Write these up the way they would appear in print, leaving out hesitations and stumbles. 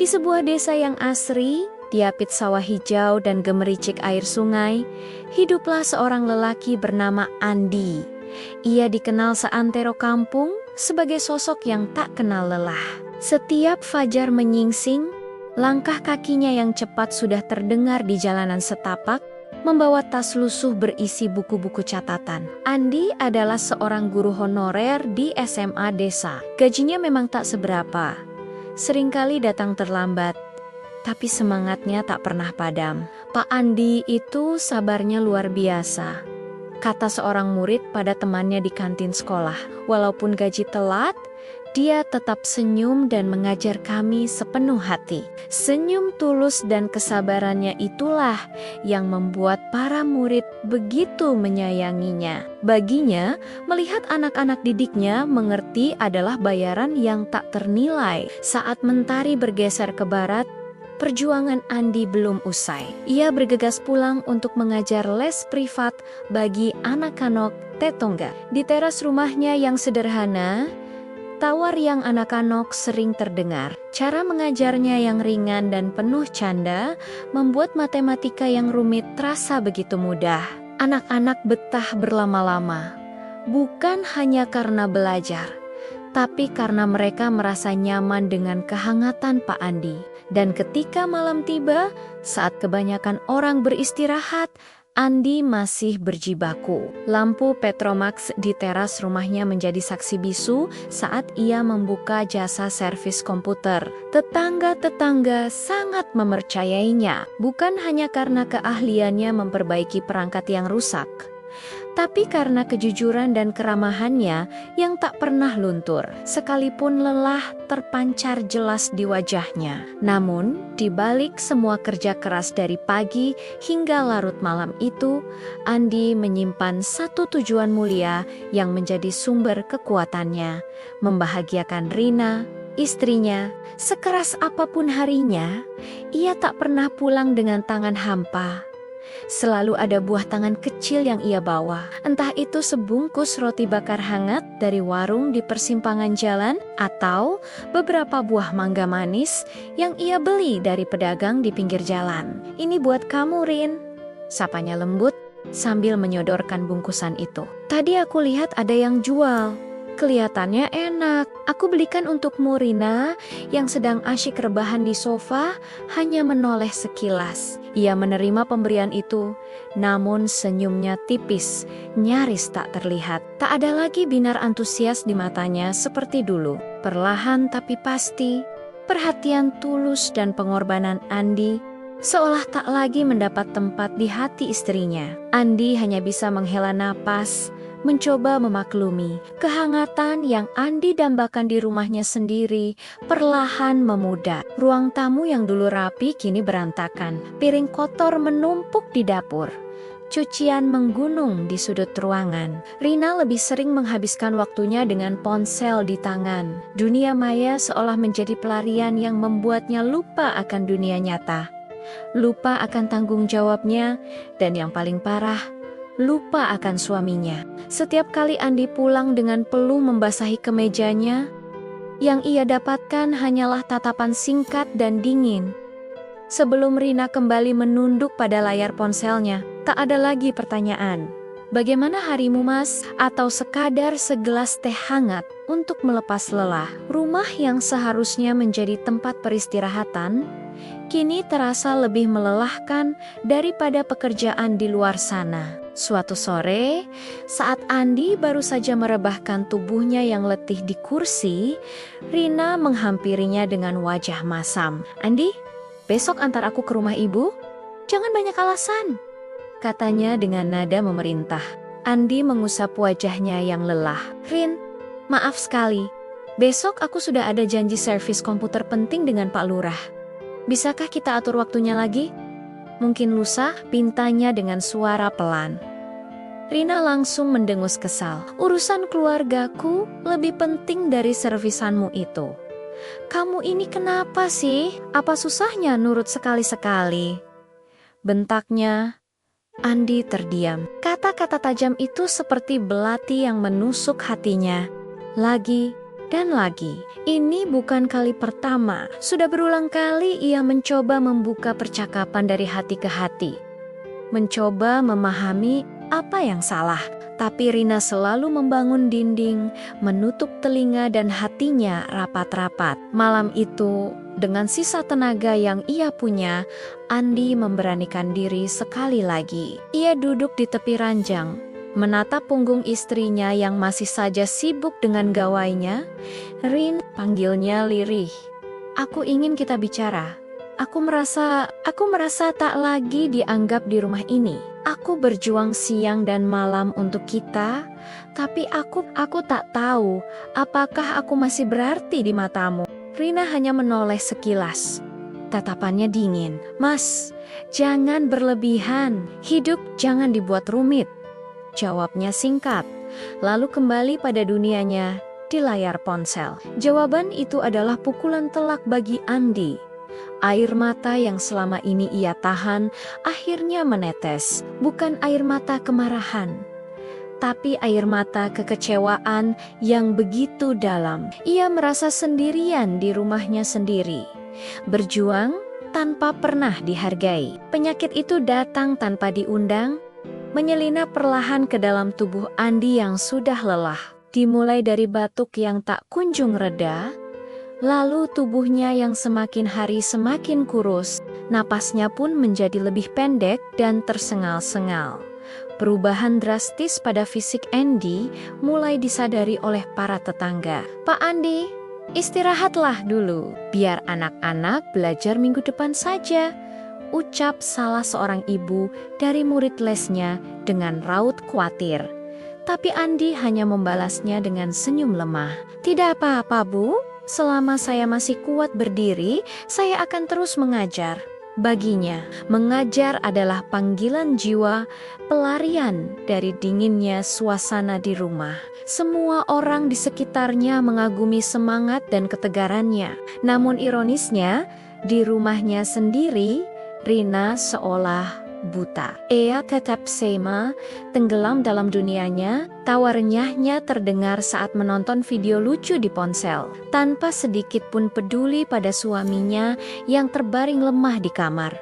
Di sebuah desa yang asri, diapit sawah hijau dan gemericik air sungai, hiduplah seorang lelaki bernama Andi. Ia dikenal seantero kampung sebagai sosok yang tak kenal lelah. Setiap fajar menyingsing, langkah kakinya yang cepat sudah terdengar di jalanan setapak, membawa tas lusuh berisi buku-buku catatan. Andi adalah seorang guru honorer di SMA desa. Gajinya memang tak seberapa, seringkali datang terlambat, tapi semangatnya tak pernah padam. Pak Andi itu sabarnya luar biasa, kata seorang murid pada temannya di kantin sekolah. Walaupun gaji telat, dia tetap senyum dan mengajar kami sepenuh hati. Senyum tulus dan kesabarannya itulah yang membuat para murid begitu menyayanginya. Baginya, melihat anak-anak didiknya mengerti adalah bayaran yang tak ternilai. Saat mentari bergeser ke barat, perjuangan Andi belum usai. Ia bergegas pulang untuk mengajar les privat bagi anak-anak tetangga. Di teras rumahnya yang sederhana, tawar yang anak-anak sering terdengar. Cara mengajarnya yang ringan dan penuh canda membuat matematika yang rumit terasa begitu mudah. Anak-anak betah berlama-lama, bukan hanya karena belajar, tapi karena mereka merasa nyaman dengan kehangatan Pak Andi. Dan ketika malam tiba, saat kebanyakan orang beristirahat, Andi masih berjibaku. Lampu Petromax di teras rumahnya menjadi saksi bisu saat ia membuka jasa servis komputer. Tetangga-tetangga sangat mempercayainya, bukan hanya karena keahliannya memperbaiki perangkat yang rusak, tapi karena kejujuran dan keramahannya yang tak pernah luntur, sekalipun lelah terpancar jelas di wajahnya. Namun, di balik semua kerja keras dari pagi hingga larut malam itu, Andi menyimpan satu tujuan mulia yang menjadi sumber kekuatannya, membahagiakan Rina, istrinya. Sekeras apapun harinya, ia tak pernah pulang dengan tangan hampa. Selalu ada buah tangan kecil yang ia bawa, entah itu sebungkus roti bakar hangat dari warung di persimpangan jalan atau beberapa buah mangga manis yang ia beli dari pedagang di pinggir jalan. "Ini buat kamu, Rin," sapanya lembut sambil menyodorkan bungkusan itu. "Tadi aku lihat ada yang jual. Kelihatannya enak. Aku belikan untukmu, Rina," yang sedang asyik rebahan di sofa hanya menoleh sekilas. Ia menerima pemberian itu, namun senyumnya tipis, nyaris tak terlihat. Tak ada lagi binar antusias di matanya seperti dulu. Perlahan tapi pasti, perhatian tulus dan pengorbanan Andi seolah tak lagi mendapat tempat di hati istrinya. Andi hanya bisa menghela napas, mencoba memaklumi kehangatan yang Andi dambakan di rumahnya sendiri perlahan memudar. Ruang tamu yang dulu rapi kini berantakan. Piring kotor menumpuk di dapur. Cucian menggunung di sudut ruangan. Rina lebih sering menghabiskan waktunya dengan ponsel di tangan. Dunia maya seolah menjadi pelarian yang membuatnya lupa akan dunia nyata. Lupa akan tanggung jawabnya, dan yang paling parah, lupa akan suaminya. Setiap kali Andi pulang dengan peluh membasahi kemejanya, yang ia dapatkan hanyalah tatapan singkat dan dingin. Sebelum Rina kembali menunduk pada layar ponselnya, tak ada lagi pertanyaan. "Bagaimana harimu, Mas?" Atau sekadar segelas teh hangat untuk melepas lelah. Rumah yang seharusnya menjadi tempat peristirahatan, kini terasa lebih melelahkan daripada pekerjaan di luar sana. Suatu sore, saat Andi baru saja merebahkan tubuhnya yang letih di kursi, Rina menghampirinya dengan wajah masam. "Andi, besok antar aku ke rumah ibu? Jangan banyak alasan," katanya dengan nada memerintah. Andi mengusap wajahnya yang lelah. "Rin, maaf sekali. Besok aku sudah ada janji servis komputer penting dengan Pak Lurah. Bisakah kita atur waktunya lagi? Mungkin lusa?" pintanya dengan suara pelan. Rina langsung mendengus kesal. "Urusan keluargaku lebih penting dari servisanmu itu. Kamu ini kenapa sih? Apa susahnya nurut sekali-sekali?" bentaknya. Andi terdiam. Kata-kata tajam itu seperti belati yang menusuk hatinya. Lagi dan lagi. Ini bukan kali pertama, sudah berulang kali ia mencoba membuka percakapan dari hati ke hati. Mencoba memahami apa yang salah. Tapi Rina selalu membangun dinding, menutup telinga dan hatinya rapat-rapat. Malam itu, dengan sisa tenaga yang ia punya, Andi memberanikan diri sekali lagi. Ia duduk di tepi ranjang, menatap punggung istrinya yang masih saja sibuk dengan gawainya. "Rin," panggilnya lirih. "Aku ingin kita bicara. Aku merasa tak lagi dianggap di rumah ini. Aku berjuang siang dan malam untuk kita, tapi aku tak tahu apakah aku masih berarti di matamu." Rina hanya menoleh sekilas. Tatapannya dingin. "Mas, jangan berlebihan. Hidup jangan dibuat rumit," jawabnya singkat, lalu kembali pada dunianya di layar ponsel. Jawaban itu adalah pukulan telak bagi Andi. Air mata yang selama ini ia tahan akhirnya menetes, bukan air mata kemarahan, tapi air mata kekecewaan yang begitu dalam. Ia merasa sendirian di rumahnya sendiri, berjuang tanpa pernah dihargai. Penyakit itu datang tanpa diundang, menyelinap perlahan ke dalam tubuh Andi yang sudah lelah. Dimulai dari batuk yang tak kunjung reda, lalu tubuhnya yang semakin hari semakin kurus, napasnya pun menjadi lebih pendek dan tersengal-sengal. Perubahan drastis pada fisik Andi mulai disadari oleh para tetangga. "Pak Andi, istirahatlah dulu, biar anak-anak belajar minggu depan saja," ucap salah seorang ibu dari murid lesnya dengan raut khawatir. Tapi Andi hanya membalasnya dengan senyum lemah. "Tidak apa-apa, Bu. Selama saya masih kuat berdiri, saya akan terus mengajar." Baginya, mengajar adalah panggilan jiwa, pelarian dari dinginnya suasana di rumah. Semua orang di sekitarnya mengagumi semangat dan ketegarannya. Namun ironisnya, di rumahnya sendiri, Rina seolah buta. Ia tetap sama, tenggelam dalam dunianya. Tawa renyahnya terdengar saat menonton video lucu di ponsel, tanpa sedikit pun peduli pada suaminya yang terbaring lemah di kamar,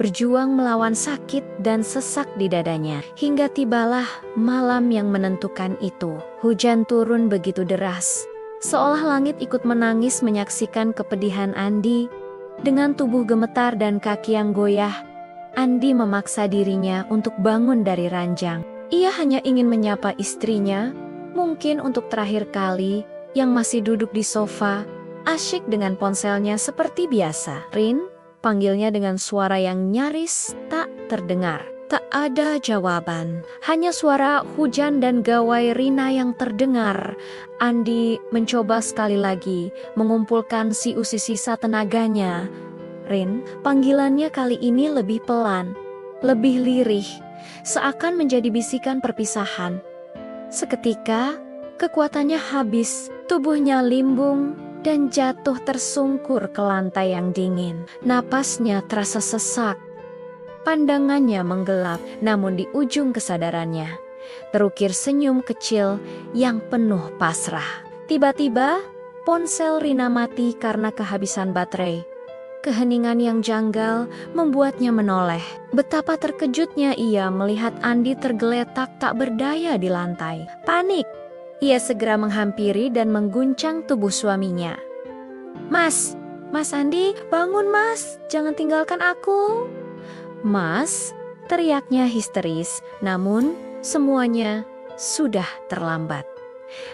berjuang melawan sakit dan sesak di dadanya. Hingga tibalah malam yang menentukan itu. Hujan turun begitu deras, seolah langit ikut menangis menyaksikan kepedihan Andi. Dengan tubuh gemetar dan kaki yang goyah, Andi memaksa dirinya untuk bangun dari ranjang. Ia hanya ingin menyapa istrinya, mungkin untuk terakhir kali, yang masih duduk di sofa, asyik dengan ponselnya seperti biasa. "Rin," panggilnya dengan suara yang nyaris tak terdengar. Tak ada jawaban, hanya suara hujan dan gawai Rina yang terdengar. Andi mencoba sekali lagi mengumpulkan sisa tenaganya. "Rin," panggilannya kali ini lebih pelan, lebih lirih, seakan menjadi bisikan perpisahan. Seketika, kekuatannya habis, tubuhnya limbung dan jatuh tersungkur ke lantai yang dingin. Napasnya terasa sesak, pandangannya menggelap, namun di ujung kesadarannya terukir senyum kecil yang penuh pasrah. Tiba-tiba, ponsel Rina mati karena kehabisan baterai. Keheningan yang janggal membuatnya menoleh. Betapa terkejutnya ia melihat Andi tergeletak tak berdaya di lantai. Panik, ia segera menghampiri dan mengguncang tubuh suaminya. Mas Andi, bangun Mas, jangan tinggalkan aku." "Mas," teriaknya histeris, namun semuanya sudah terlambat.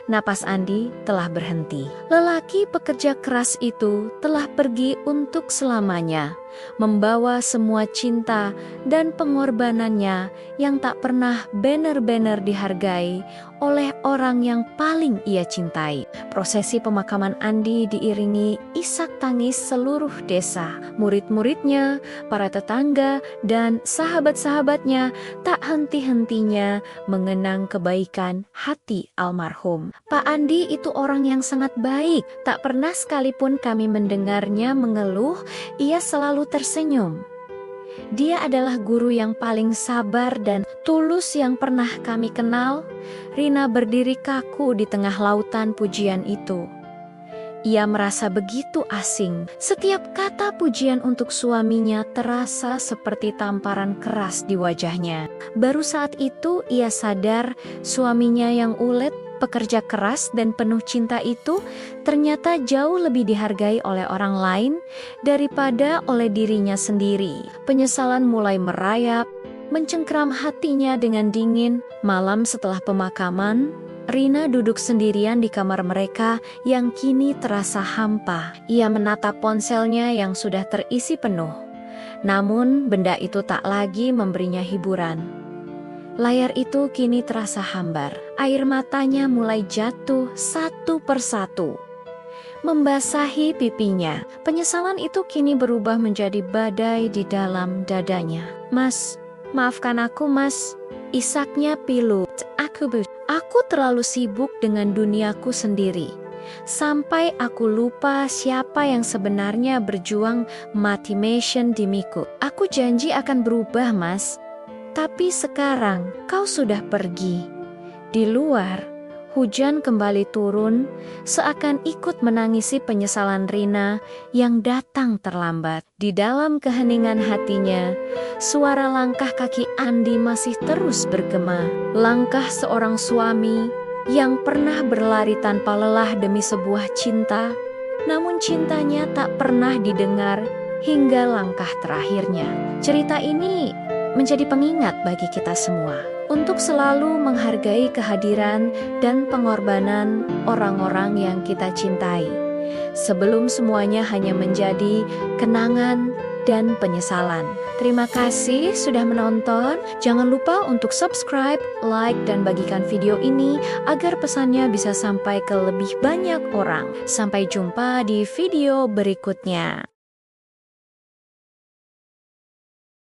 Napas Andi telah berhenti. Lelaki pekerja keras itu telah pergi untuk selamanya, membawa semua cinta dan pengorbanannya yang tak pernah benar-benar dihargai oleh orang yang paling ia cintai. Prosesi pemakaman Andi diiringi isak tangis seluruh desa. Murid-muridnya, para tetangga, dan sahabat-sahabatnya tak henti-hentinya mengenang kebaikan hati almarhum. "Pak Andi itu orang yang sangat baik. Tak pernah sekalipun kami mendengarnya mengeluh, ia selalu tersenyum. Dia adalah guru yang paling sabar dan tulus yang pernah kami kenal." Rina berdiri kaku di tengah lautan pujian itu. Ia merasa begitu asing. Setiap kata pujian untuk suaminya terasa seperti tamparan keras di wajahnya. Baru saat itu ia sadar suaminya yang ulet, pekerja keras dan penuh cinta itu ternyata jauh lebih dihargai oleh orang lain daripada oleh dirinya sendiri. Penyesalan mulai merayap, mencengkram hatinya dengan dingin. Malam setelah pemakaman, Rina duduk sendirian di kamar mereka yang kini terasa hampa. Ia menatap ponselnya yang sudah terisi penuh. Namun benda itu tak lagi memberinya hiburan. Layar itu kini terasa hambar. Air matanya mulai jatuh satu persatu, membasahi pipinya. Penyesalan itu kini berubah menjadi badai di dalam dadanya. "Mas, maafkan aku mas," isaknya pilu. Aku terlalu sibuk dengan duniaku sendiri, sampai aku lupa siapa yang sebenarnya berjuang motivation dimiku. Aku janji akan berubah mas, tapi sekarang kau sudah pergi." Di luar, hujan kembali turun, seakan ikut menangisi penyesalan Rina yang datang terlambat. Di dalam keheningan hatinya, suara langkah kaki Andi masih terus bergema. Langkah seorang suami yang pernah berlari tanpa lelah demi sebuah cinta, namun cintanya tak pernah didengar hingga langkah terakhirnya. Cerita ini menjadi pengingat bagi kita semua untuk selalu menghargai kehadiran dan pengorbanan orang-orang yang kita cintai, sebelum semuanya hanya menjadi kenangan dan penyesalan. Terima kasih sudah menonton. Jangan lupa untuk subscribe, like, dan bagikan video ini agar pesannya bisa sampai ke lebih banyak orang. Sampai jumpa di video berikutnya.